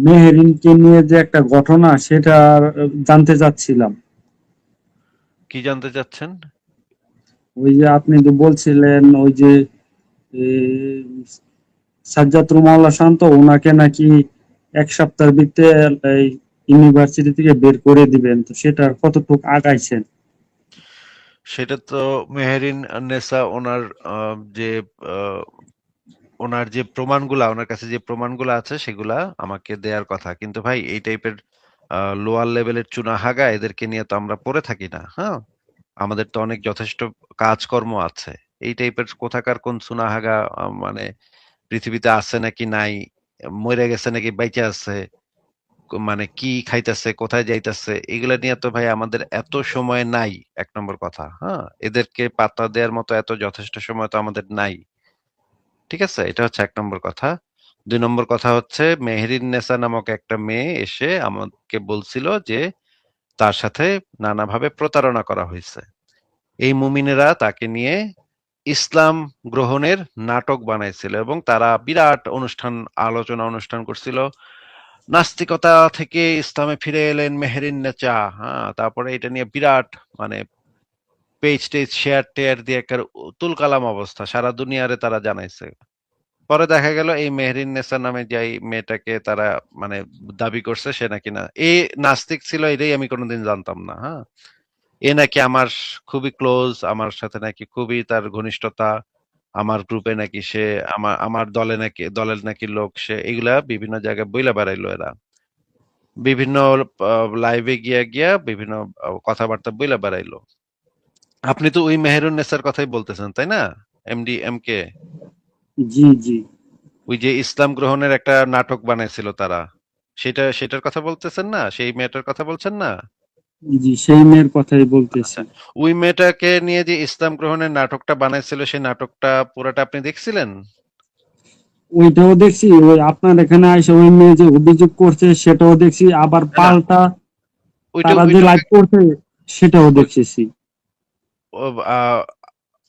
মেহেরিনকে নিয়ে যে একটা ঘটনা সেটা জানতে চাচ্ছিলাম। কি জানতে চাচ্ছেন? ওই যে আপনি যে বলছিলেন ওই যে এ, সাজ্জাদ মাওলা শান্ত ওনাকে নাকি এক সপ্তাহের ভিতরে এই ইউনিভার্সিটি থেকে বের করে দিবেন, তো সেটা কতটুকু আগাইছেন? সেটা তো মেহেরিন নেসা ওনার যে আহ, ওনার যে প্রমাণগুলা ওনার কাছে যে প্রমাণগুলা আছে সেগুলা আমাকে দেয়ার কথা, কিন্তু ভাই এই টাইপের লোয়ার লেভেলের চুনাহাগা এদেরকে নিয়ে তো আমরা পড়ে থাকি না। হ্যাঁ, আমাদের তো অনেক যথেষ্ট কাজকর্ম আছে। এই টাইপের কোথাকার কোন চুনাহাগা মানে পৃথিবীতে আছে নাকি নাই, মরে গেছে নাকি বাইচে আছে, মানে কি খাইতেছে, কোথায় যাইতেছে, এগুলা নিয়ে তো ভাই আমাদের এত সময় নাই। এক নম্বর কথা, হ্যাঁ, এদেরকে পাত্তা দেওয়ার মতো এত যথেষ্ট সময় তো আমাদের নাই। ঠিক আছে, এটা হচ্ছে এক নম্বর কথা। দুই নম্বর কথা হচ্ছে মেহেরিন নেসা নামক একটা মেয়ে এসে আমাকে বলছিল যে তার সাথে নানাভাবে প্রতারণা করা হয়েছে। এই মুমিনেরা তাকে নিয়ে ইসলাম গ্রহণের নাটক বানাইছিল এবং তারা বিরাট অনুষ্ঠান, আলোচনা অনুষ্ঠান করছিল। নাস্তিকতা থেকে ইসলামে ফিরে এলেন মেহেরিন নেচা। হ্যাঁ, তারপরে এটা নিয়ে বিরাট মানে পেজ টেজ শেয়ার টেয়ার দিয়ে একটা তুল কালাম অবস্থা সারা দুনিয়ারে তারা জানাইছে। পরে দেখা গেল এই মেহেরিন নেসা নামে যে এই মেয়েটাকে তারা মানে দাবি করছে সে নাকি না এ নাস্তিক ছিল, এটাই আমি কোনোদিন জানতাম না। হ্যাঁ, এ নাকি আমার খুবই ক্লোজ, আমার সাথে নাকি খুবই তার ঘনিষ্ঠতা, আমার গ্রুপে নাকি সে, আমার আমার দলে নাকি দলের নাকি লোক সে, এগুলা বিভিন্ন জায়গায় বইলা বেড়াইলো এরা, বিভিন্ন লাইভে গিয়া গিয়া বিভিন্ন কথাবার্তা বইলা বেড়াইলো। আপনি তো ওই মেহেরুন নেসার কথাই বলতেছেন তাই না? এমডি এম কে, জি, জি, ওই যে ইসলাম গ্রহণের একটা নাটক বানাইছিল তারা, সেটার কথা বলতেছেন না? সেই মেয়েটার কথা বলছেন না? জি, সেই মেয়ের কথাই বলতেছি। আচ্ছা, ওই মেয়েটাকে নিয়ে যে ইসলাম গ্রহণের নাটকটা বানাইছিল সেই নাটকটা পুরাটা আপনি দেখছিলেন? ওইটাও দেখছি, ওই আপনার এখানে আইসা ওই মেয়ে যে অভিযোগ করছে সেটাও দেখছি, আবার না না, পাল্টা ওইটুক তারা যে ওইটুক লাইভ করছে সেটাও ওই- দেখতেছি। আহ,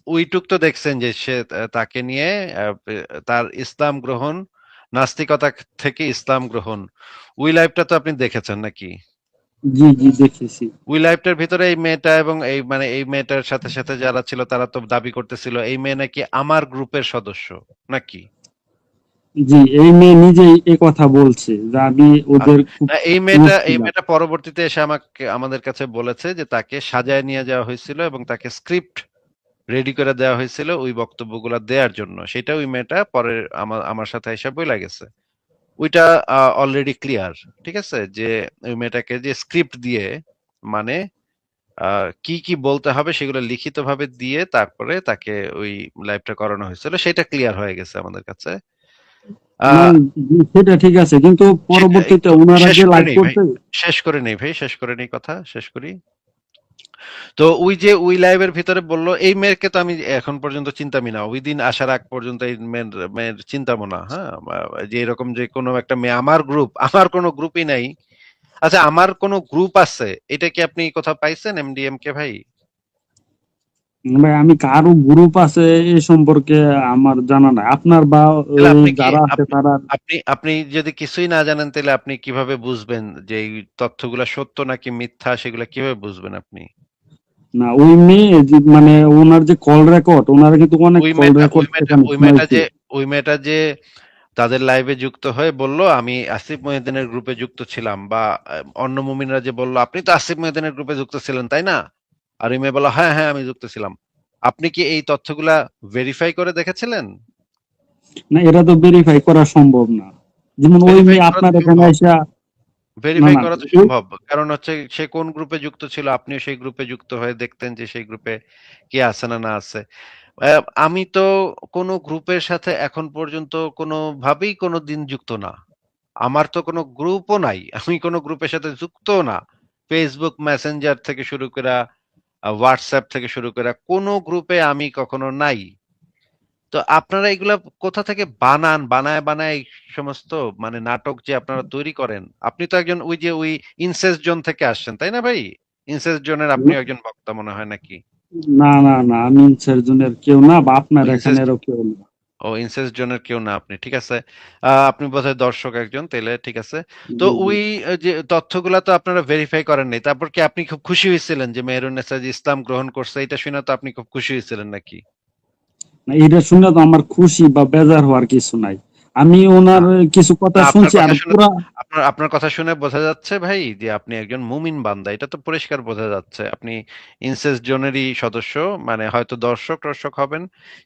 ওইটুক তো দেখছেন যে সে তাকে নিয়ে তার ইসলাম গ্রহণ, নাস্তিকতা থেকে ইসলাম গ্রহণ, ওই লাইভটা তো আপনি দেখেছেন নাকি? জি, জি, দেখেছি। ওই লাইভটার ভিতরে এই মেয়েটা এবং এই মানে এই মেয়েটার সাথে সাথে যারা ছিল তারা তো দাবি করতেছিল এই মেয়ে নাকি আমার গ্রুপের সদস্য নাকি। জি, এই মেয়ে নিজেই এ কথা বলছে যে আমি ওদের আচ্ছা, খুব না ক্লোজ এই ছিলাম। মেয়েটা পরবর্তীতে এসে আমাদের কাছে বলেছে যে তাকে সাজায় নিয়ে যাওয়া হয়েছিল এবং তাকে স্ক্রিপ্ট রেডি করে দেওয়া হয়েছিল ওই বক্তব্যগুলা দেওয়ার জন্য। সেটা ওই মেয়েটা পরে আমার সাথে এসে বইলা গেছে। ওইটা অলরেডি ক্লিয়ার। ঠিক আছে, যে ওই মেয়েটাকে যে স্ক্রিপ্ট দিয়ে মানে কি কি বলতে হবে সেগুলো লিখিত ভাবে দিয়ে তারপরে তাকে ওই লাইভটা করানো হয়েছিল, সেটা ক্লিয়ার হয়ে গেছে আমাদের কাছে। না, আহ জি, সেটা ঠিক আছে, কিন্তু সেটা পরবর্তীতে একটু ওনারা শেষ যে করে লাইভ নেই ভাই, করছে। শেষ করে নেই, কথা শেষ করি। তো ওই যে ওই লাইভের ভিতরে বললো এই মেয়েকে তো আমি এখন পর্যন্ত চিন্তামি না, ওই দিন আসার আগ পর্যন্ত এই মেয়ের চিন্তামো না। হ্যাঁ, যে এরকম যে কোনো একটা মেয়ে আমার গ্রুপ, আমার কোনো গ্রুপই নাই। আচ্ছা, আমার কোনো গ্রুপ আছে এটা কি আপনি কোথাও পাইছেন এমডিএম কে ভাই? ভাই, আমি কারো গ্রুপ আছে এ সম্পর্কে আমার জানা নাই। আপনার বা তাহলে আপনি কি যারা আছে আপনি তারা। আপনি আপনি যদি কিছুই না জানেন তাহলে আপনি কিভাবে বুঝবেন যে এই তথ্যগুলা সত্য নাকি মিথ্যা, সেগুলা কিভাবে বুঝবেন আপনি? না, ওই মেয়ে মানে ওনার যে কল রেকর্ড, ওনারা কিন্তু অনেক কল রেকর্ড সেখানে শোনাইছে। ওই মেয়েটা যে তাদের লাইভে যুক্ত হয়ে বলল আমি আসিফ মহিউদ্দিনের গ্রুপে যুক্ত ছিলাম, বা অন্য মুমিনরা যে বলল আপনি তো আসিফ মহিউদ্দিনের গ্রুপে যুক্ত ছিলেন তাই না, আর এই মেয়ে বলল হ্যাঁ হ্যাঁ আমি যুক্ত ছিলাম। আপনি কি এই তথ্যগুলা ভেরিফাই করে দেখেছিলেন? না, এটা তো ভেরিফাই করা সম্ভব না। যেমন ওই ভেরিফাই মেয়ে করা তো আপনার এখানে সম্ভব, আইসা। না, ভেরিফাই না, করা তো ওই- সম্ভব, কারণ হচ্ছে সে কোন গ্রুপে যুক্ত ছিল, আপনিও সেই গ্রুপে যুক্ত হয়ে দেখতেন যে সেই গ্রুপে কে আছে না না আছে। আমি তো কোনো গ্রুপের সাথে এখন পর্যন্ত কোনোভাবেই কোনোদিন যুক্ত না। আমার তো কোনো গ্রুপও নাই। আমি কোনো গ্রুপের সাথে যুক্তও না। ফেসবুক মেসেঞ্জার থেকে শুরু কইরা, হোয়াটসঅ্যাপ থেকে শুরু কইরা কোনো গ্রুপে আমি কখনো নাই। তো আপনারা এগুলা কোথা থেকে বানান? বানায় এই সমস্ত মানে নাটক যে আপনারা তৈরি করেন। আপনি তো একজন ওই যে ওই ইনসেস্ট জোন থেকে আসছেন, তাই না ভাই? ইনসেস্ট জোনের আপনিও একজন বক্তা মনে হয় নাকি? না, না, না, আমি সার্জনের কেউ না, বা আপনার ওই ইনসেস্ট এখানেরও কেউ না। ও ইনসেস্ট জনের কেউ না আপনি, ঠিক আছে। আপনি বোধহয় দর্শক একজন, তাইলে ঠিক আছে। তো জি জি। ওই যে তথ্যগুলা তো আপনারা ভেরিফাই করেন নাই, তারপর কি আপনি খুব খুশি হয়েছিলেন যে মেহেরুন্নেসা যে ইসলাম গ্রহণ করছে, এটা শুনে তো আপনি খুব খুশি হয়েছিলেন নাকি? না, এটা শুনে তো আমার খুশি বা বেজার হওয়ার কিছু নাই। আমি না, ওনার কিছু কথা না, আপনার শুনছি আর কথা শুনে পুরা। আপনার আপনার কথা শুনে বোঝা যাচ্ছে ভাই যে আপনি একজন মুমিন বান্দা, এটা তো পরিষ্কার বোঝা যাচ্ছে। আপনি ইনসেস্ট জোনেরই সদস্য, মানে হয়তো দর্শক টর্শক হবেন,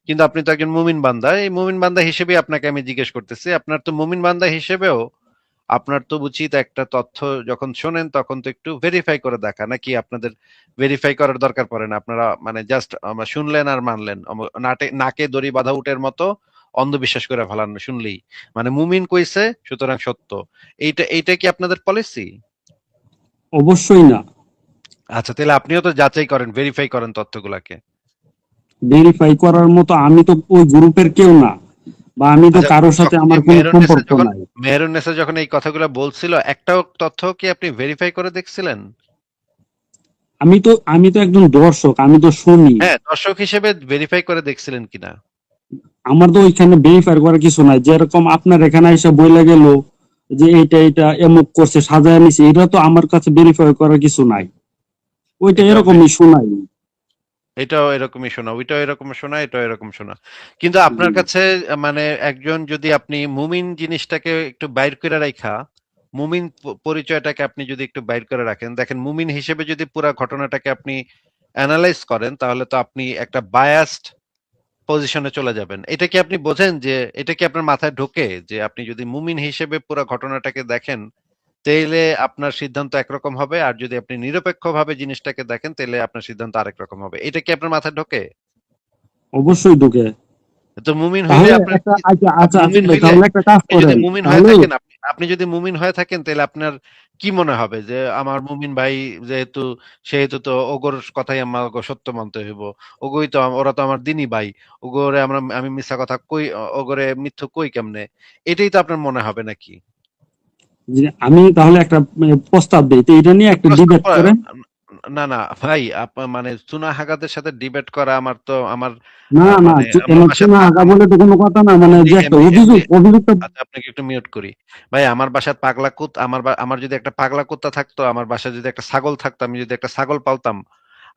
কিন্তু আপনি তো একজন মুমিন বান্দা। এই মুমিন বান্দা হিসেবে আপনাকে আমি জিজ্ঞেস করতেছি, আপনার তো মুমিন বান্দা হিসেবেও আপনার তো উচিত একটা তথ্য যখন শোনেন তখন তো একটু ভেরিফাই করে দেখা, নাকি আপনাদের ভেরিফাই করার দরকার পড়ে না? আপনারা মানে জাস্ট শুনলেন আর মানলেন, নাকে দড়ি বাঁধা উটের মতো অন্ধবিশ্বাস করে ফেলান শুনলেই, মানে মুমিন কইছে সুতরাং সত্য। এইটা কি আপনাদের পলিসি? অবশ্যই না। আচ্ছা, তাহলে আপনিও তো যাচাই করেন, ভেরিফাই করেন তথ্যগুলাকে। ভেরিফাই করার মতো আমি তো ওই গ্রুপের কেউ না, বা আমি তো আচ্ছা, কারোর সাথে যখন আমার এই কোনো সম্পর্ক নাই। মেহেরুন্নেসা যখন এই কথাগুলো বলছিল, একটাও তথ্য কি আপনি ভেরিফাই করে দেখছিলেন? আমি তো একজন দর্শক, আমি তো শুনি। হ্যাঁ, দর্শক হিসেবে ভেরিফাই করে দেখছিলেন কিনা? আমার তো ওইখানে ভেরিফাই করার কিছু নাই, যেরকম আপনার এখানে এসে বইলা গেল যে এইটা এটা এমুক করছে সাজায় নিছে, এটা তো আমার কাছে ভেরিফাই করার কিছু নাই। ওইটা এটাও এরকমই শোনাই। এটাও এরকমই শোনা, ওইটাও এরকম শোনা, এটাও এরকম শোনা। কিন্তু জি। আপনার কাছে মানে একজন যদি আপনি মুমিন জিনিসটাকে একটু বাইর করে রাখা, মুমিন পরিচয়টাকে আপনি যদি একটু বাইর করে রাখেন, দেখেন মুমিন হিসেবে যদি পুরো ঘটনাটাকে আপনি অ্যানালাইজ করেন, তাহলে তো আপনি একটা বায়াসড পজিশনে চলে যাবেন। এটা কি আপনি বোঝেন যে এটা কি আপনার মাথায় ঢোকে যে আপনি যদি মুমিন হিসেবে পুরো ঘটনাটাকে দেখেন তাইলে আপনার সিদ্ধান্ত একরকম হবে, আর যদি আপনি নিরপেক্ষভাবে জিনিসটাকে দেখেন তাহলে আপনার সিদ্ধান্ত আরেক রকম হবে? এটা কি আপনার মাথায় ঢোকে? অবশ্যই ঢুকে। তো মুমিন হইলে তাহলে আপনার একটা কি, আচ্ছা আচ্ছা মুমিন আসিফ ভাই, হইলে তাহলে একটা কাজ আপনি যদি করেন মুমিন হয়ে তাহলে। থাকেন, আপনি যদি মুমিন হয়ে থাকেন তাহলে আপনার কি মনে হবে যে আমার মুমিন ভাই যেহেতু, সেহেতু তো ওগোর কথাই আমার সত্য মানতে হইব। ওগোই তো ওরা তো আমার দিনই ভাই। ওগোরে আমি মিথ্যা কথা কই, ওগোরে মিথ্যা কই কেমনে? এটাই তো আপনার মনে হবে নাকি? যে আমি তাহলে একটা প্রস্তাব দিই, তো এটা নিয়ে একটা প্রস্তাব ডিবেট করেন। না, না ভাই, মানে চুনা হাগাদের সাথে ডিবেট করা আমার তো আমার না না, মানে আমার বাসার চুনা হাগা বলে তো কোনো কথা না, মানে এমনি যে একটা এমনি এমনি অভিযোগ অভিযোগ। আচ্ছা, আপনাকে একটু মিউট করি। ভাই, আমার বাসার আমার যদি একটা পাগলা কুত্তা থাকতো, আমার বাসায় যদি একটা ছাগল থাকতো, আমি যদি একটা ছাগল পালতাম,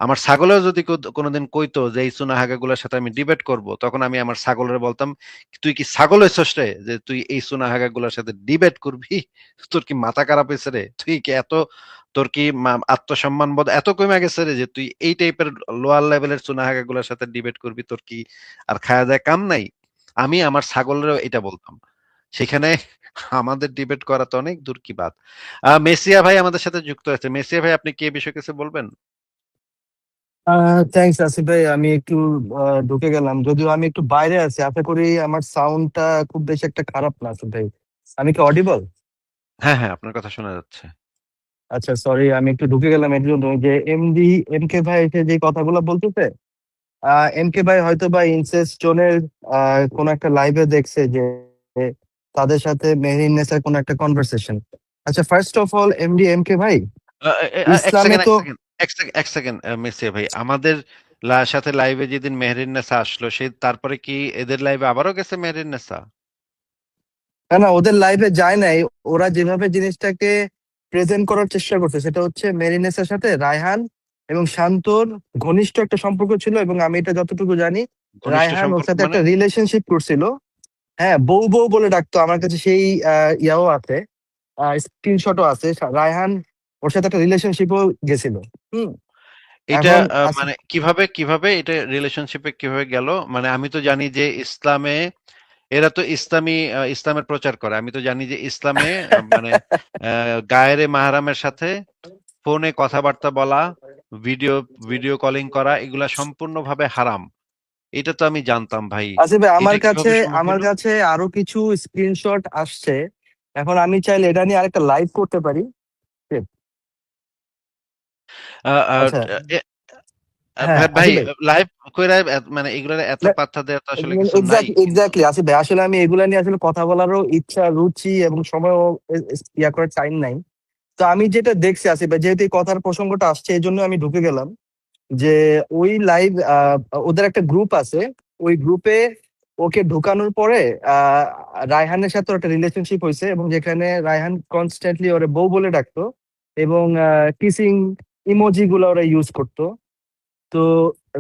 আমার ছাগলেও যদি কোনোদিন কইতো যে এই চুনাহাগাগুলোর সাথে আমি ডিবেট করব, তখন আমি আমার ছাগলের বলতাম, তুই কি ছাগল হইছস রে যে তুই এই চুনাহাগাগুলোর সাথে ডিবেট করবি? তোর কি মাথা খারাপ হয়েছে রে? তুই কি এত, তোর কি আত্মসম্মান বোধ এত কমে গেছে রে যে তুই এই টাইপের লোয়ার লেভেলের চুনাহাগাগুলোর সাথে ডিবেট করবি? তোর কি আর খায়া দেয়া কাম নাই? আমি আমার ছাগলেরও এটা বলতাম। সেখানে আমাদের ডিবেট করা তো অনেক দূর কি বাত। মেসিয়া ভাই আমাদের সাথে যুক্ত আছে। মেসিয়া ভাই, আপনি কি এই বিষয়ে কিছু বলবেন? থ্যাংকস আসিফ ভাই, আমি একটু ঢুকে গেলাম, যদিও আমি একটু বাইরে আছি। আশা করি আমার সাউন্ডটা খুব বেশি একটা খারাপ না আসিফ ভাই। আমি কি অডিবল? হ্যাঁ, হ্যাঁ, আপনার কথা শোনা যাচ্ছে। আচ্ছা, সরি, আমি একটু ঢুকে গেলাম এর জন্য। যে এম কে ভাই এসে যে কথাগুলো বলতেছে, এম কে ভাই হয়তো বা ইনসেস্ট জোনের কোন একটা লাইভে দেখছে যে তাদের সাথে মেহেরিন নেসার কোন একটা কনভারসেশন। আচ্ছা, first of all M K ভাই, এক ইসলামে সেকেন্ড, এক তো সেকেন্ড, এক সেকেন্ড, মেসিয়া ভাই, আমাদের সাথে লাইভে যেদিন মেহেরিন নেসা আসলো, সে তারপরে কি এদের লাইভে আবারও গেছে মেহেরিন নেসা? না না, ওদের লাইভে যায় নাই। ওরা যেভাবে জিনিসটাকে প্রেজেন্ট করার চেষ্টা করছে সেটা হচ্ছে মেরিনেসের সাথে রায়হান এবং শান্তর ঘনিষ্ঠ একটা সম্পর্ক ছিল, এবং আমি এটা যতটুকু জানি ঘনিষ্ঠ রায়হান ওর সম্পর্ক সাথে মানে? একটা রিলেশনশিপ করছিল। হ্যাঁ, বউ বউ বলে ডাকতো। আমার কাছে সেই ইয়াও আছে, স্ক্রিনশটও আছে। রায়হান ওর সাথে একটা রিলেশনশিপও গেছিল। হুম। এটা এখন মানে কিভাবে কিভাবে এটা রিলেশনশিপে কিভাবে গেল? মানে আমি তো জানি যে ইসলামে এরা তো ইসলামের প্রচার করে। আমি তো জানি যে ইসলামে মানে গায়েরে মাহরামের সাথে ফোনে কথাবার্তা বলা, ভিডিও ভিডিও কলিং করা, এগুলা সম্পূর্ণভাবে হারাম। এটা তো আমি জানতাম ভাই। আসিফ ভাই, এটা কিভাবে সম্ভব আমার হলো? কাছে আরো কিছু স্ক্রিনশট আসছে। এখন আমি চাইলে এটা নিয়ে আরেকটা লাইভ করতে পারি। আ আ আচ্ছা। এ হ্যাঁ ভাই, আসিফ ভাই, লাইভ কইরা মানে এগুলার এত পাত্তা দেওয়ার তো আসলে কিছু নাই কিন্তু। এক্স্যাক্টলি আসিফ ভাই, আসলে আমি এগুলা নিয়ে আসলে কথা বলারও ইচ্ছা, রুচি এবং সময় ইয়া করার টাইম নাই। তো আমি যেটা দেখছি আসিফ ভাই, যেহেতু এই কথার প্রসঙ্গটা আসছে এই জন্য আমি ঢুকে গেলাম। যে ওই লাইভ, ওদের একটা গ্রুপ আছে, ওই গ্রুপে ওকে ঢুকানোর পরে আহ রায়হানের সাথে ওর একটা রিলেশনশিপ হয়েছে, এবং যেখানে রায়হান কনস্ট্যান্টলি ওরে বউ বলে ডাকতো, এবং কিসিং ইমোজি গুলো ওরা ইউজ করতো। তো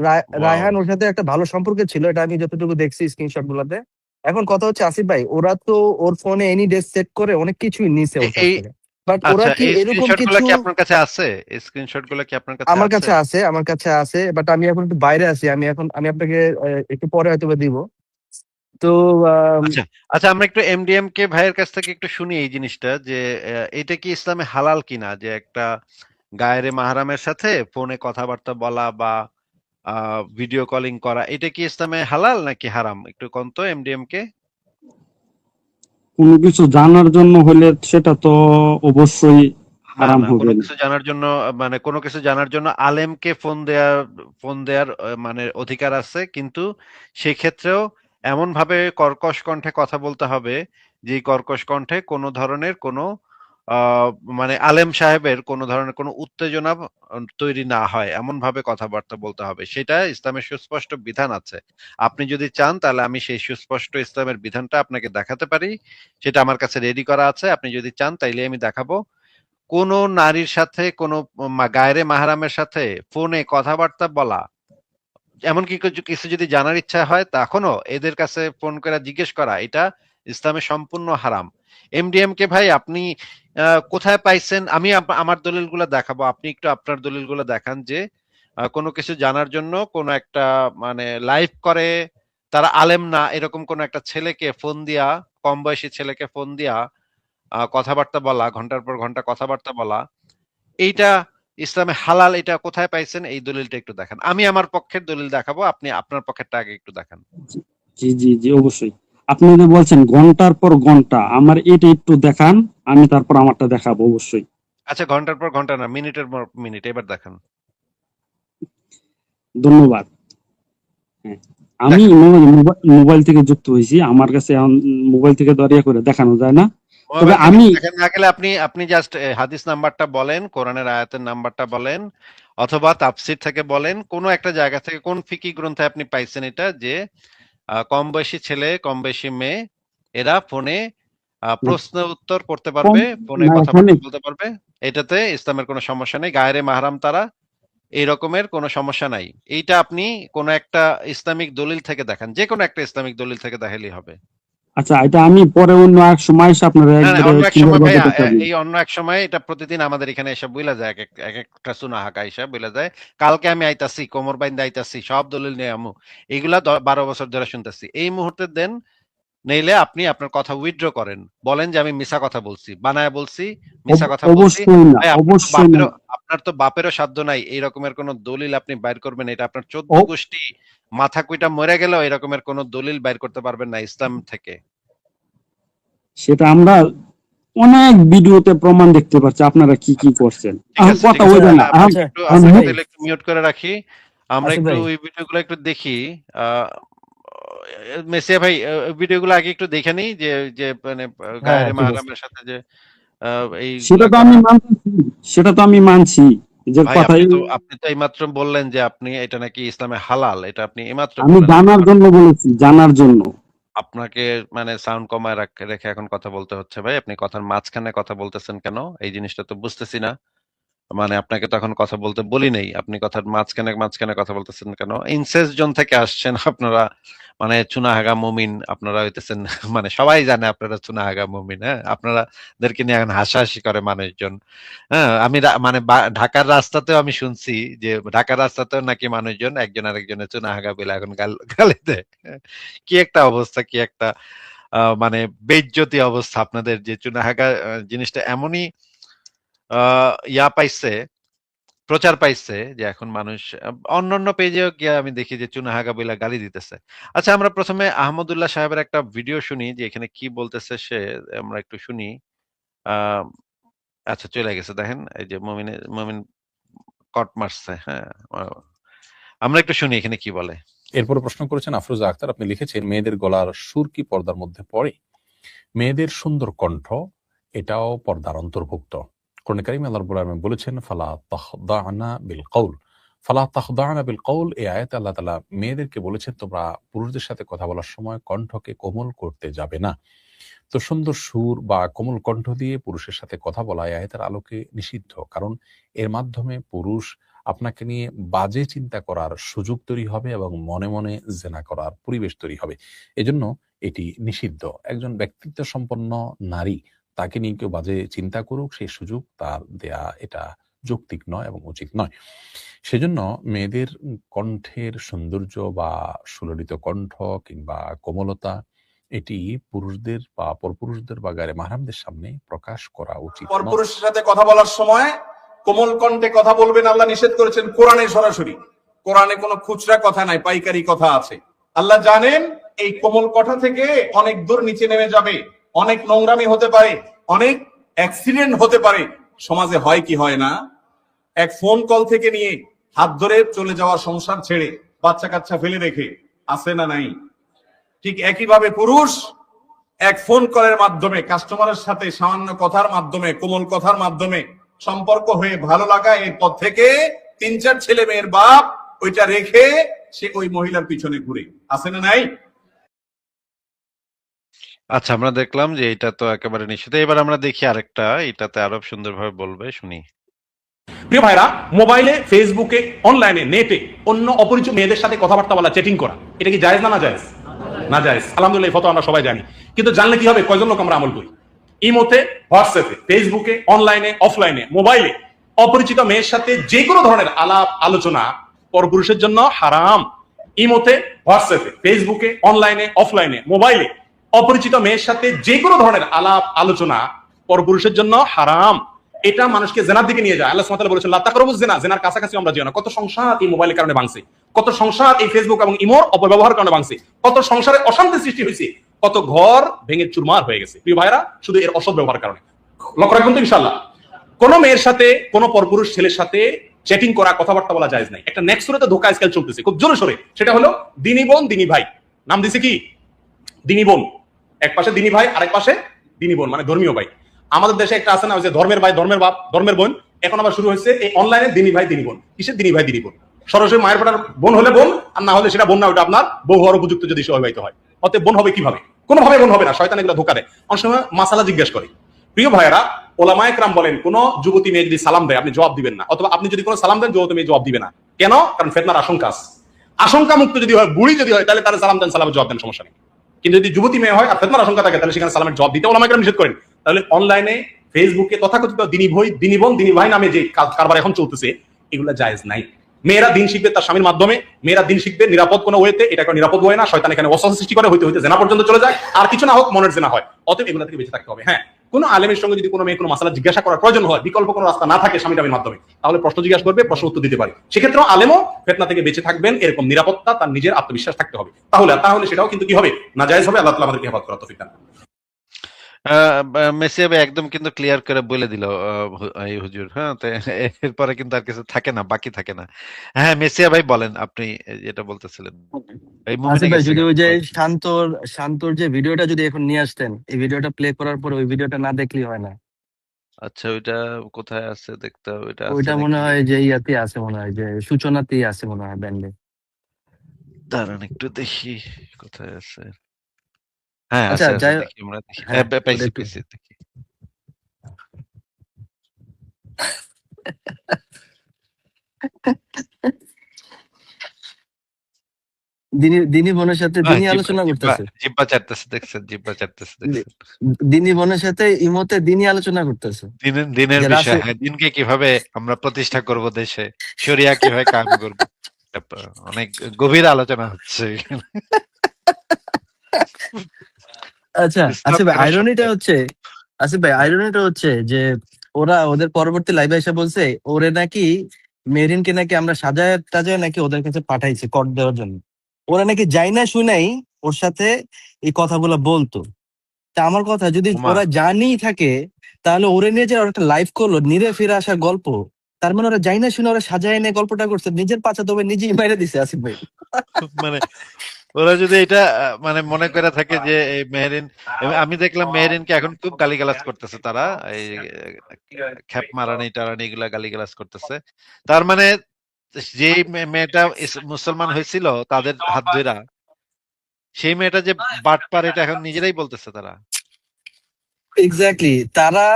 ওয়াও। রায়হান ওর সাথে একটা ভালো সম্পর্ক ছিল, এটা আমি যতটুকু দেখছি স্ক্রিনশট গুলাতে। এখন কথা হচ্ছে আসিফ ভাই, ওরা তো ওর ফোনে এনি ডে সেট করে অনেক কিছুই নিছে ওর কাছ এই থেকে, বাট ওরা আচ্ছা, কি এই এরকম স্ক্রিনশট গুলা কিছু? কি আপনার কাছে আছে? এই স্ক্রিনশট গুলা কি আপনার কাছে আমার আছে? কাছে আছে, আমার কাছে আছে, বাট আমি এখন একটু বাইরে আছি। আমি আপনাকে একটু পরে হয়তো বা দিব। তো আম, আচ্ছা, আচ্ছা, আমরা একটু এমডিএম কে ভাইয়ের কাছ থেকে একটু শুনি এই জিনিসটা যে এটা কি ইসলামে হালাল কিনা যে একটা গায়রে মাহরামের সাথে ফোনে কথাবার্তা বলা বা ভিডিও কলিং করা, এটা কি ইসলামে হালাল নাকি হারাম? একটু কোন তো এমডিএম কে। কোনো কিছু জানার জন্য হলে সেটা তো অবশ্যই না, হারাম না, হবে কোনো না। কিছু জানার জন্য, মানে কোনো কিছু জানার জন্য আলেমকে ফোন দেয়ার মানে অধিকার আছে, কিন্তু সেই ক্ষেত্রেও এমন ভাবে কর্কশ কণ্ঠে কথা বলতে হবে যে কর্কশ কণ্ঠে কোনো ধরনের কোনো আহ মানে আলেম সাহেবের কোনো ধরনের কোনো উত্তেজনা তৈরি না হয় এমন ভাবে কথাবার্তা বলতে হবে, সেটা ইসলামের সুস্পষ্ট বিধান আছে। আপনি যদি চান তাহলে আমি সেই সুস্পষ্ট ইসলামের বিধানটা আপনাকে দেখাতে পারি, সেটা আমার কাছে রেডি করা আছে। আপনি যদি চান তাইলে আমি দেখাবো। কোনো নারীর সাথে কোনো গায়রে মাহরামের সাথে ফোনে কথাবার্তা বলা, এমনকি কিছু কিছু যদি জানার ইচ্ছা হয় তখনও এদের কাছে ফোন করে জিজ্ঞেস করা, এটা ইসলামে সম্পূর্ণ হারাম। এমডিএম কে ভাই, আপনি কোথায় পাইছেন? আমি আমার দলিলগুলো দেখাবো, আপনি একটু আপনার দলিলগুলো দেখান যে কোনো কিছু জানার জন্য কোনো একটা মানে লাইভ করে, তারা আলেম না এরকম কোন একটা ছেলেকে ফোন দিয়া, কম বয়সী ছেলেকে ফোন দিয়া কথাবার্তা বলা, ঘন্টার পর ঘন্টা কথাবার্তা বলা, এইটা ইসলামে হালাল, এটা কোথায় পাইছেন? এই দলিলটা একটু দেখান। আমি আমার পক্ষের দলিল দেখাবো, আপনি আপনার পক্ষেরটা আগে একটু দেখান। জি জি জি, অবশ্যই। আপনি যে বলছেন ঘন্টার পর ঘন্টা, আমার এটা একটু দেখান, আমি তারপর আমারটা দেখাবো অবশ্যই। আচ্ছা, ঘন্টার পর ঘন্টা না, মিনিটের পর মিনিট, এবার দেখান। ধন্যবাদ। হ্যাঁ, আমি দেখান। মোবাইল থেকে যুক্ত হয়েছি, আমার কাছে এখন মোবাইল থেকে দরিয়া করে দেখানো যায় না। তবে মোবাইল থেকে আমি দেখেন না গেলে আপনি আপনি জাস্ট হাদিস নাম্বারটা বলেন, কোরআনের আয়াতের নাম্বারটা বলেন, অথবা তাফসির থেকে বলেন, কোনো একটা জায়গা থেকে কোন ফিকি গ্রন্থে আপনি পাইছেন এটা যে কম বয়সী ছেলে কম বয়সী মেয়ে এরা ফোনে প্রশ্ন উত্তর করতে কম পারবে, ফোনে না, এখানে কথাবার্তা বলতে পারবে, এটাতে ইসলামের কোনো সমস্যা নেই, গায়রে মাহরাম তারা, এই রকমের কোনো সমস্যা নাই। এইটা আপনি কোন একটা ইসলামিক দলিল থেকে দেখান, যে কোনো একটা ইসলামিক দলিল থেকে দেখালেই হবে। আচ্ছা, এটা আমি পরে অন্য এক সময় এসে আপনারা না, না, একবারে অন্য এক ক্লিয়ার সময় ভাবে ভাইয়া, দেখাবো। এই অন্য এক সময় এটা প্রতিদিন আমাদের এখানে এসে বইলা যায়, এক একটা সুনা হাকা এসে বইলা যায়, কালকে আমি আইতাছি, কোমর বাইন্দা আইতাছি, সব দলিল নিয়ে আমু, এগুলা 12 বছর ধরে শুনতেছি। এই মুহূর্তে দেন, নইলে আপনি আপনার কথা উইথড্র করেন, বলেন যে আমি মিছা কথা বলছি, বানায় বলছি, মিছা কথা বলছি। অবশ্যই না, ভাই, অবশ্যই না। আপনার তো বাপেরও সাধ্য নাই এই রকমের কোন দলিল আপনি বাইর করবেন, এটা আপনার 14 ও- গোষ্ঠী মাথা কুইটা মরে গেলেও এরকমের কোন দলিল বাইর করতে পারবেন না ইসলাম থেকে। সেটা আমরা অনেক ভিডিওতে প্রমাণ দেখতে পাচ্ছি আপনারা কি কি করছেন। ঠিক এখন আছে, ঠিক কথা আছে, আচ্ছা হইবে না, তাহলে আমরা এখন আচ্ছা একটু এখন আসিফ আপনাকে ভাই, তাহলে একটু মিউট করে রাখি, আমরা আসিফ একটু ভাই, ওই ভিডিওগুলো একটু দেখি। আহ মেসিয়া ভাই, ভিডিওগুলো আগে একটু দেখে নিই যে যে মানে হ্যাঁ হ্যাঁ গায়ের ঠিক আছে। মাহরামের সাথে যে সেটা এইগুলা তো করা। আমি মানছি, সেটা তো আমি মানছি যে ভাই, কথাই। আপনি তো এইমাত্র বললেন যে আপনি এটা নাকি ইসলামে হালাল, এটা আপনি এইমাত্র আমি বললেন। জানার জন্য বলেছি, জানার জন্য। আপনাকে মানে সাউন্ড কমায় রেখে এখন কথা বলতে হচ্ছে ভাই, আপনি কথার মাঝখানে কথা বলতেছেন কেন? এই জিনিসটা তো বুঝতেছি না। মানে আপনাকে তো এখন কথা বলতে বলি নাই, আপনি কথার মাঝখানে মাঝখানে কথা বলতেছেন কেন? ইনসেস জোন থেকে আসছেন আপনারা, মানে চুনাহাগা মুমিন আপনারা হইতেছেন। মানে সবাই জানে আপনারা চুনাহাগা মুমিন, হ্যাঁ, আপনারাদেরকে নিয়ে এখন হাসাহাসি করে মানুষজন। হ্যাঁ, আমি মানে ঢাকার রাস্তাতেও আমি শুনছি যে ঢাকার রাস্তাতেও নাকি মানুষজন একজন আরেকজনের চুনাহাগা বলে এখন গালি দেয়। কি একটা অবস্থা, কি একটা মানে বেইজ্জতি অবস্থা আপনাদের, যে চুনাহাগা জিনিসটা এমনই ইয়া পাইছে, প্রচার পাইছে যে এখন মানুষ অন্যান্য পেজেও গিয়ে আমি দেখি যে চুনাহাগা বইলা গালি দিতেছে। আচ্ছা, আমরা প্রথমে আহমদুল্লাহ সাহেবের একটা ভিডিও শুনি যে এখানে কি বলতেছে সে, আমরা একটু শুনি। আহ আচ্ছা, চলে গেছে, দেখেন এই যে মমিন কট মারছে, হ্যাঁ। আমরা একটু শুনি এখানে কি বলে। এরপরে প্রশ্ন করেছেন আফরোজা আক্তার, আপনি লিখেছেন মেয়েদের গলার সুর কি পর্দার মধ্যে পড়ে? মেয়েদের সুন্দর কণ্ঠ এটাও পর্দার অন্তর্ভুক্ত। কোরআনে কারীমে আল্লাহ রাব্বুল আলামিন বলেছেন ফালা তাখদানা বিল কওল ফালা তাখদা'না বিল কওল, এই আয়াতে আল্লাহ তাআলা মেয়েদেরকে বলেছেন তোমরা পুরুষদের সাথে কথা বলার সময় কণ্ঠকে কোমল করতে যাবে না। তো সুন্দর সুর বা কোমল কণ্ঠ দিয়ে পুরুষের সাথে কথা বলা এই আয়াতের আলোকে নিষিদ্ধ, কারণ এর মাধ্যমে পুরুষ আপনাকে নিয়ে বাজে চিন্তা করার সুযোগ তৈরি হবে এবং মনে মনে জেনা করার পরিবেশ তৈরি হবে। এজন্য এটি নিষিদ্ধ। একজন ব্যক্তিত্ব সম্পন্ন নারী, তাকে নিয়ে কেউ বাজে চিন্তা করুক, সেই সুযোগ তার দেয়া এটা যৌক্তিক নয় এবং উচিত নয়। সেজন্য মেয়েদের কণ্ঠের সৌন্দর্য বা সুললিত কণ্ঠ কিংবা কোমলতা এটি পুরুষদের বা পরপুরুষদের বা গায়ে মাহরামদের সামনে প্রকাশ করা উচিত নয়। পরপুরুষের সাথে কথা বলার সময় কোমল কণ্ঠে কথা বলবেন, আল্লাহ নিষেধ করেছেন কোরআনে সরাসরি। কোরআনে কোনো খুচরা কথা নাই, পাইকারি কথা আছে। আল্লাহ জানেন এই কোমল কথা থেকে অনেক দূর নিচে নেমে যাবে, অনেক নোংরামি হতে পারে, অনেক অ্যাক্সিডেন্ট হতে পারে। সমাজে হয় কি হয় না, এক ফোন কল থেকে নিয়ে হাত ধরে চলে যাওয়া সংসার ছেড়ে বাচ্চা কাচ্চা ফেলে রেখে আছে না নাই? ঠিক একইভাবে পুরুষ এক ফোন কলের মাধ্যমে কাস্টমারের সাথে সামান্য কথার মাধ্যমে, কোমল কথার মাধ্যমে সম্পর্ক হয়ে ভালো লাগা, এরপর থেকে 3-4 ছেলে মেয়ের বাপ ওইটা রেখে সে ওই মহিলার পিছনে ঘুরে, আছে না নাই? আচ্ছা, আমরা দেখলাম যে এটা তো একেবারে নিষিদ্ধ। এবার আমরা দেখি আরেকটা, এটাতে আরো সুন্দরভাবে বলবে, শুনি। প্রিয় ভাইরা, মোবাইলে, ফেসবুকে, অনলাইনে, নেটে অন্য অপরিচিত মেয়েদের সাথে কথাবার্তা বলা, চ্যাটিং করা, এটা কি জায়েজ না না জায়েজ? না জায়েজ। আলহামদুলিল্লাহ, এই ফতোয়া আমরা সবাই জানি। কিন্তু জানলে কি হবে? কয়জন লোক আমরা আমল করি? ইমোতে, হোয়াটসঅ্যাপে, ফেসবুকে, অনলাইনে, অফলাইনে, মোবাইলে অপরিচিত মেয়ের সাথে যে কোনো ধরনের আলাপ আলোচনা পরপুরুষের জন্য হারাম। ইমোতে, হোয়াটসঅ্যাপে, ফেসবুকে, অনলাইনে, অফলাইনে, মোবাইলে অপরিচিত মেয়ের সাথে যে কোনো ধরনের আলাপ আলোচনা পরপুরুষের জন্য হারাম। এটা মানুষকে জেনার দিকে নিয়ে যায়। আল্লাহ সুবহানাহু ওয়া তাআলা বলেছেন লা তাকরাবুজ জিনা, জেনার কাছাকাছি আমরা যেও না। কত সংসার এই মোবাইলের কারণে ভাঙছে, কত সংসার এই ফেসবুক এবং ইমোর অপব্যবহারের কারণে ভাঙছে, কত সংসারে অশান্তি সৃষ্টি হয়েছে, কত ঘর ভেঙে চুরমার হয়ে গেছে প্রিয় ভাইরা, শুধু এর অসৎ ব্যবহারের কারণে। লক্ষ্য রাখবেন তো ইনশাআল্লাহ, কোন মেয়ের সাথে, কোন পরপুরুষ ছেলের সাথে চ্যাটিং করা, কথাবার্তা বলা জায়েজ নাই। একটা নেক্সট সুরাতে ধোঁকা আজকাল চলতেছে খুব জোরে সোরে, সেটা হলো দিনী বোন দিনী ভাই। নাম দিছে কি? দিনী বোন। এক পাশে দিনী ভাই, আরেক পাশে দিনী বোন, মানে ধর্মীয় ভাই। আমাদের দেশে একটা আছে না, ওই যে ধর্মের ভাই, ধর্মের বাপ, ধর্মের বোন। এখন আবার শুরু হয়েছে এই অনলাইনে দিনী ভাই দিনী বোন। কিসের দিনী ভাই দিনী বোন? সরাসরি মায়ের পেটার বোন হলে বোন, আর না হলে সেটা বোন না, ওটা আপনার বউ হওয়ার উপযুক্ত যদি সে অবিবাহিত হয়। অতএব বোন হবে কিভাবে? কোনোভাবে বোন হবে না। শয়তান এগুলো ধোঁকা দেয়। অনেক সময় মাসালা জিজ্ঞেস করে। প্রিয় ভাইয়েরা, ওলামায়ে কেরাম বলেন কোন যুবতী মেয়ে যদি সালাম দেয় আপনি জবাব দিবেন না, অথবা আপনি যদি কোনো সালাম দেন যুবতী মেয়ে জবাব দিবে না। কেন? কারণ ফিতনার আশঙ্কা আছে। আশঙ্কা মুক্ত যদি হয়, বুড়ি যদি হয়, তাহলে তার সালাম দেন, সালামের জবাব দেন, সমস্যা নেই। কিন্তু যদি যুবতী মেয়ে হয় আর ফিতনার আশঙ্কা থাকে, তাহলে সেখানে সালামের জবাব দিতে ওলামায়ে কেরাম নিষেধ করেন। তাহলে অনলাইনে, ফেসবুকে তথাকথিত দিনী ভাই, দিনী বোন, দিনী ভাই নামে যে কারবার এখন চলতেছে, এগুলো জায়েজ নাই। মেয়েরা দিন শিখবে তার স্বামীর মাধ্যমে, মেয়েরা দিন শিখবে নিরাপদ কোনো ওয়েতে, এটা কোনো নিরাপদ ওয়ে না। শয়তান এখানে ওয়াসওয়াসা সৃষ্টি করে, হইতে হইতে জেনা পর্যন্ত চলে যায়, আর কিছু না হোক মনের জেনা হয়। অতএব এগুলো থেকে বেঁচে থাকতে হবে। হ্যাঁ, কোন আলেমের সঙ্গে যদি কোনো মেয়ে কোনো মাসালা জিজ্ঞাসা করার প্রয়োজন হয়, বিকল্প কোনো রাস্তা না থাকে স্বামী টামীর মাধ্যমে, তাহলে প্রশ্ন জিজ্ঞাসা করবে, প্রশ্ন উত্তর দিতে পারে। সেক্ষেত্রেও আলেমও ফিতনা থেকে বেঁচে থাকবেন, এরকম নিরাপত্তা, তার নিজের আত্মবিশ্বাস থাকতে হবে। তাহলে সেটাও কিন্তু কি হবে? নাজায়েজ হবে। আল্লাহ তাআলা আমাদেরকে হেফাজত করার তৌফিক দান করুন। মেসিয়া ভাই একদম কিন্তু ক্লিয়ার করে বলে দিল এই হুজুর। হ্যাঁ, তো এরপরে কিন্তু আর কিছু থাকে না, বাকি থাকে না। হ্যাঁ, মেসিয়া ভাই বলেন, আপনি যেটা বলতেছিলেন। এই মুমিনে আসিফ ভাই, গেছে যদি গা। ওই যে বলেন। শান্তর যে ভিডিওটা যদি এখন নিয়ে আসতেন, এই ভিডিওটা প্লে করার পরে ওই ভিডিওটা না দেখলেই হয় না। আচ্ছা, ওইটা কোথায় আছে দেখতে হবে, ওইটা আছে ওইটা মনে নাকি? হয় যে ইয়াতে আছে, মনে হয় যে সূচনাতেই আছে মনে হয়, ব্যান্ডে। দাঁড়ান একটু দেখি কোথায় আছে। হ্যাঁ, আচ্ছা, আছে আছে, যাই দেখি, আমরা দেখি। হ্যাঁ, ওটা পাইছি একটু পাইছি, দেখি। দিনী বোনের সাথে হ্যাঁ, দিনী জিব্বা আলোচনা জিব্বা করতেছে। জিব্বা চাটতেছে, দেখছেন? জিব্বা চাটতেছে, দেখছেন? দিনী বোনের সাথে ইমোতে দিনী আলোচনা করতেছে দিনের যে বিষয়, রাসূল। হ্যাঁ, দিনকে কিভাবে আমরা প্রতিষ্ঠা করব দেশে, শরিয়া কিভাবে কায়েম করব, অনেক গভীর আলোচনা হচ্ছে এখানে। আচ্ছা ইসলাম আচ্ছা ভাই, কেন সত্য? আইরনিটা হচ্ছে যে ওরা ওদের পরবর্তী লাইভে এসে বলছে ওরে নাকি, মেরিনকে নাকি আমরা সাজায় টাজায় নাকি ওদের কাছে পাঠাইছি কর দেওয়ার জন্য। ওরা নাকি যাই না শুনাই ওর সাথে এই কথাগুলো বলতো। তা আমার কথা, যদি ওমা, ওরা জানি থাকে তাহলে ওরে নিয়ে যে ওরা একটা লাইভ করলো নিরে ফিরে আসার গল্প, তার মানে ওরা যাই না শুনে ওরা সাজায় এনে গল্পটা করছে, নিজের পাচা তবে নিজেই মেরে দিছে আসিফ ভাই। মানে ওরা যদি এটা মানে মনে করে থাকে যে এই মেহেরিন, আমি দেখলাম মেহেরিনকে এখন খুব গালিগালাজ করতেছে তারা, এই খ্যাপ মারানি টারানি এগুলা গালিগালাজ করতেছে। তার মানে যে মেয়েটা মুসলমান হয়েছিল তাদের হাত ধইরা, সেই মেয়েটা যে বাটপার এটা এখন নিজেরাই বলতেছে তারা। এক্স্যাক্টলি, তারা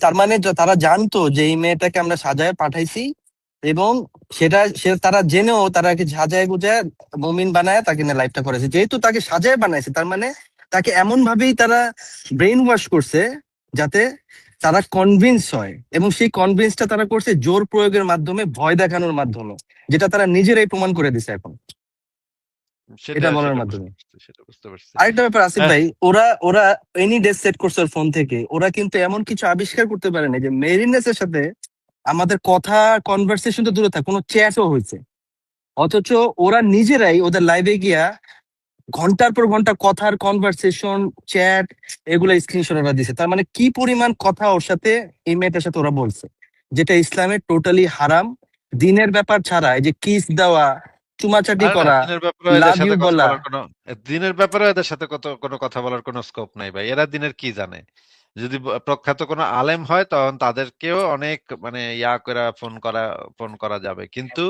তার মানে তারা জানতো যে এই মেয়েটাকে আমরা সাজায় পাঠাইছি, এবং তারা জেনেও তারাকে সাজায় গুজায় মুমিন বানায় তাকে নিয়ে লাইফটা করেছে। যেহেতু তাকে সাজায় বানাইছে, তার মানে তাকে এমন ভাবেই তারা ব্রেইন ওয়াশ করছে যাতে তারা কনভিন্স হয়, এবং সেই কনভিন্সটা তারা করছে জোর প্রয়োগের মাধ্যমে, ভয় দেখানোর মাধ্যমে, যেটা তারা নিজেরাই প্রমাণ করে দিছে এখন সেটা এটা বলার সেটা মাধ্যমে। সেটা বুঝতে পারছি। আরেকটা ব্যাপার আসিফ হ্যাঁ, ভাই, ওরা ওরা এনি ডেট সেট করছে ওর ফোন থেকে, ওরা কিন্তু এমন কিছু আবিষ্কার করতে পারে না যে মেরিনেসের সাথে আমাদের কথা কনভারসেশন তো দূরে থাক, কোনো চ্যাটও হয়েছে, অথচ ওরা নিজেরাই ওদের লাইভে গিয়া ঘন্টার পর ঘন্টা কথার কনভারসেশন, চ্যাট, এগুলো স্ক্রিনশট ওরা দিছে। তার মানে কি পরিমাণ কথা ওর সাথে, এই মেয়েটার সাথে ওরা বলছে, যেটা ইসলামে টোটালি হারাম। দিনের ব্যাপার ছাড়া এই যে কিস দেওয়া, চুমাচাটি আরে না, করা, দিনের ব্যাপারে এদের লাভ সাথে ইউ কথা বলা, বলার দিনের ব্যাপারে এদের সাথে কোনো কথা বলার কোনো স্কোপ নাই ভাই। এরা দিনের কি জানে? যদি প্রখ্যাত কোনো আলেম হয় তখন তাদেরকেও অনেক মানে করে ফোন করা যাবে, কিন্তু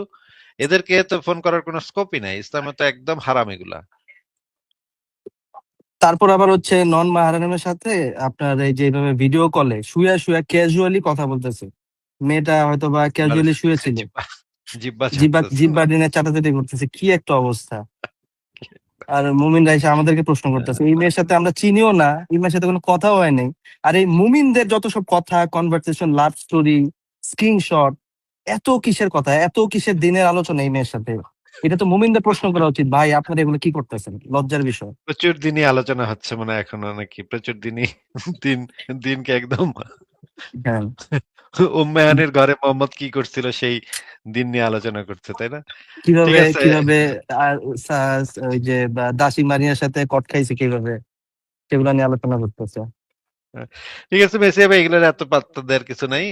এদেরকে তো ফোন করার কোনো স্কোপই নাই। ইসলামে তো একদম হারাম এগুলা। তারপর আবার হচ্ছে নন মাহরামের সাথে আপনার এই যে এইভাবে ভিডিও কলে শুয়ে শুয়ে ক্যাজুয়ালি কথা বলতেছে। মেয়েটা হয়তো বা আর ক্যাজুয়ালি শুয়েছিল, জিব্বা জিব্বা জিব্বা চাটতেছে। জিব্বা দিনে চাটাচাটি করতেছে, কি একটা অবস্থা। আর মুমিনরা এসে আমাদেরকে প্রশ্ন করতেছে, এই মেয়ের সাথে আমরা চিনিও না, এই মেয়ের সাথে কোনো কথা হয় নাই, আর এই মুমিনদের যত সব কথা, কনভারসেশন, লাভ স্টোরি, স্ক্রিনশট, এত কিসের কথা, এত কিসের দিনের আলোচনা এই মেয়ের সাথে? এটা তো মুমিনদের প্রশ্ন করা উচিত, ভাই আপনারা এগুলো কি করতেছেন, লজ্জার বিষয়। প্রচুর দিনই আলোচনা হচ্ছে মনে হয় এখনো নাকি? প্রচুর দিনই দিন দিনকে একদম হ্যাঁ, উম্মাহানের ঘরে মোহাম্মদ কি করছিল সেই দিন নিয়ে আলোচনা করছে, তাই না? ঠিক কিভাবে আছে, কিভাবে আর ওই যে দাসী মারিয়ার সাথে কট খাইছে কিভাবে, সেগুলো নিয়ে আলোচনা করতেছে। ঠিক আছে মেসি ভাই, এগুলোর এত পাত্তা দেওয়ার কিছু নাই।